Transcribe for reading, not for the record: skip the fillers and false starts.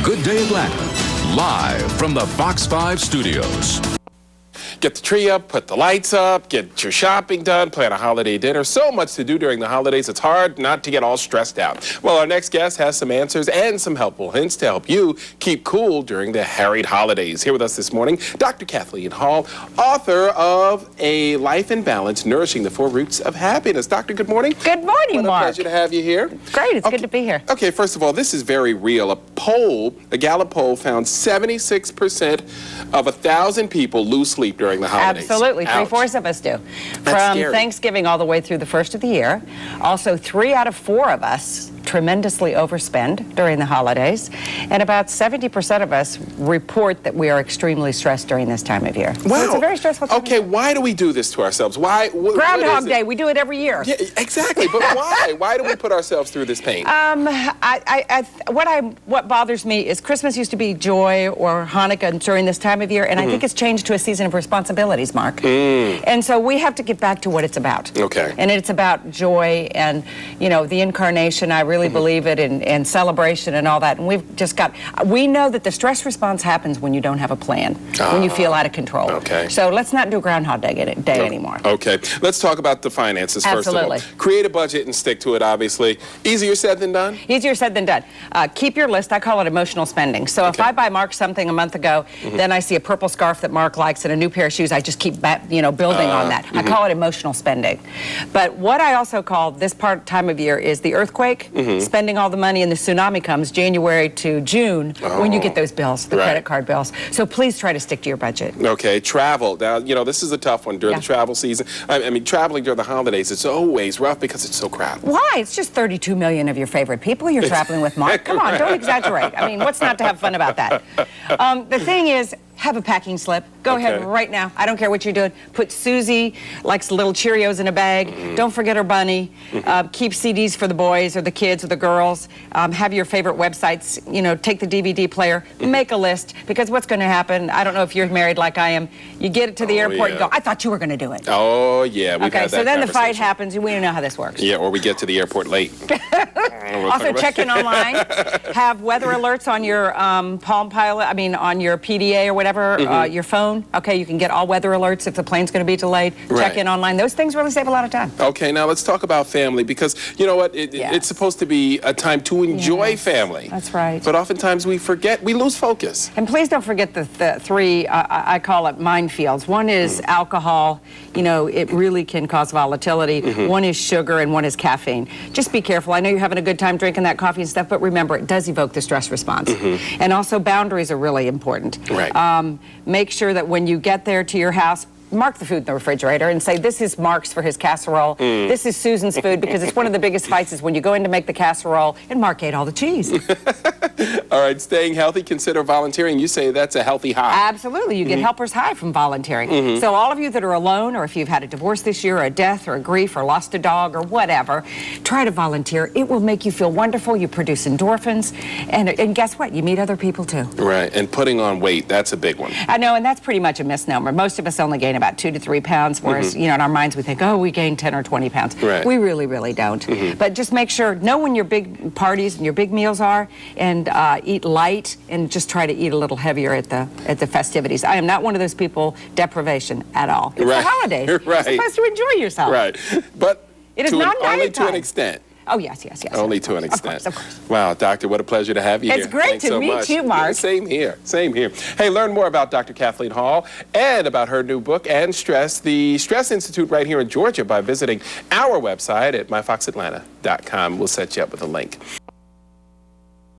Good Day Atlanta, live from the Fox 5 studios. Get the tree up, put the lights up, get your shopping done, plan a holiday dinner. So much to do during the holidays, it's hard not to get all stressed out. Well, our next guest has some answers and some helpful hints to help you keep cool during the harried holidays. Here with us this morning, Dr. Kathleen Hall, author of A Life in Balance, Nourishing the Four Roots of Happiness. Doctor, good morning. Good morning, Mark. What a pleasure to have you here. Great, it's good to be here. Okay, first of all, this is very real. A Gallup poll found 76% of 1,000 people lose sleep during the holidays. Absolutely. Ouch. 3/4 of us do. That's From scary. Thanksgiving all the way through the first of the year. Also, 3 out of 4 of us tremendously overspend during the holidays. And about 70% of us report that we are extremely stressed during this time of year. Wow. So it's a very stressful time. Okay, why do we do this to ourselves? Why? Groundhog Day, we do it every year. Yeah, exactly. But why? Why do we put ourselves through this pain? What bothers me is Christmas used to be joy, or Hanukkah during this time of year, and I think it's changed to a season of responsibilities, Mark. And so we have to get back to what it's about. Okay. And it's about joy and, you know, the incarnation. I really believe it, and celebration and all that. And we know that the stress response happens when you don't have a plan, when you feel out of control. Okay. So let's not do Groundhog Day anymore. Okay. Let's talk about the finances first Absolutely. of all. Create a budget and stick to it, obviously. Easier said than done? Easier said than done. Keep your list. I call it emotional spending. So if I buy Mark something a month ago, then I see a purple scarf that Mark likes and a new pair of shoes, I just keep building on that. I call it emotional spending. But what I also call this time of year is the earthquake, spending all the money, and the tsunami comes January to June when you get those bills, the credit card bills. So please try to stick to your budget. Okay, travel. Now, you know, this is a tough one during the travel season. I mean, traveling during the holidays, it's always rough because it's so crowded. Why? It's just 32 million of your favorite people you're traveling with, Mark. Come on, don't exaggerate. I mean, what's not to have fun about that? The thing is, have a packing slip. Go ahead right now. I don't care what you're doing. Put Susie, likes little Cheerios in a bag. Don't forget her bunny. Keep CDs for the boys or the kids or the girls. Have your favorite websites. You know, take the DVD player. Make a list, because what's going to happen, I don't know if you're married like I am, you get it to the airport and go, I thought you were going to do it. Oh, yeah. We've had that so then the fight conversation. happens, and we don't know how this works. Yeah, or we get to the airport late. Also, check in online. Have weather alerts on your Palm Pilot, on your PDA or whatever, your phone. Okay, you can get all weather alerts if the plane's going to be delayed. Check in online. Those things really save a lot of time. Okay, now let's talk about family, because you know what? It's supposed to be a time to enjoy family. That's right. But oftentimes we forget, we lose focus. And please don't forget the 3, I call it minefields. One is alcohol. You know, it really can cause volatility. One is sugar, and one is caffeine. Just be careful. I know you're having a good time drinking that coffee and stuff, but remember, it does evoke the stress response. And also, boundaries are really important. Right. Make sure that when you get there to your house, mark the food in the refrigerator and say, this is Mark's for his casserole. This is Susan's food, because it's one of the biggest fights is when you go in to make the casserole and Mark ate all the cheese. All right, staying healthy, consider volunteering. You say that's a healthy high. Absolutely. You get helper's high from volunteering. So all of you that are alone, or if you've had a divorce this year, or a death, or a grief, or lost a dog, or whatever, try to volunteer. It will make you feel wonderful. You produce endorphins. And guess what? You meet other people, too. Right, and putting on weight, that's a big one. I know, and that's pretty much a misnomer. Most of us only gain about 2 to 3 pounds, whereas, you know, in our minds we think, oh, we gain 10 or 20 pounds. Right. We really, really don't. But just make sure, know when your big parties and your big meals are, and eat light, and just try to eat a little heavier at the festivities. I am not one of those people, deprivation at all. It's the holidays. Right. You're supposed to enjoy yourself. Right, but it is not only diet to an time. extent. Oh, yes. Only to an extent. Of course. Wow, Doctor, what a pleasure to have you here. It's great Thanks to so meet much. you, Mark. Yeah, same here. Same here. Hey, learn more about Dr. Kathleen Hall and about her new book, And Stress, the Stress Institute right here in Georgia, by visiting our website at myfoxatlanta.com. We'll set you up with a link.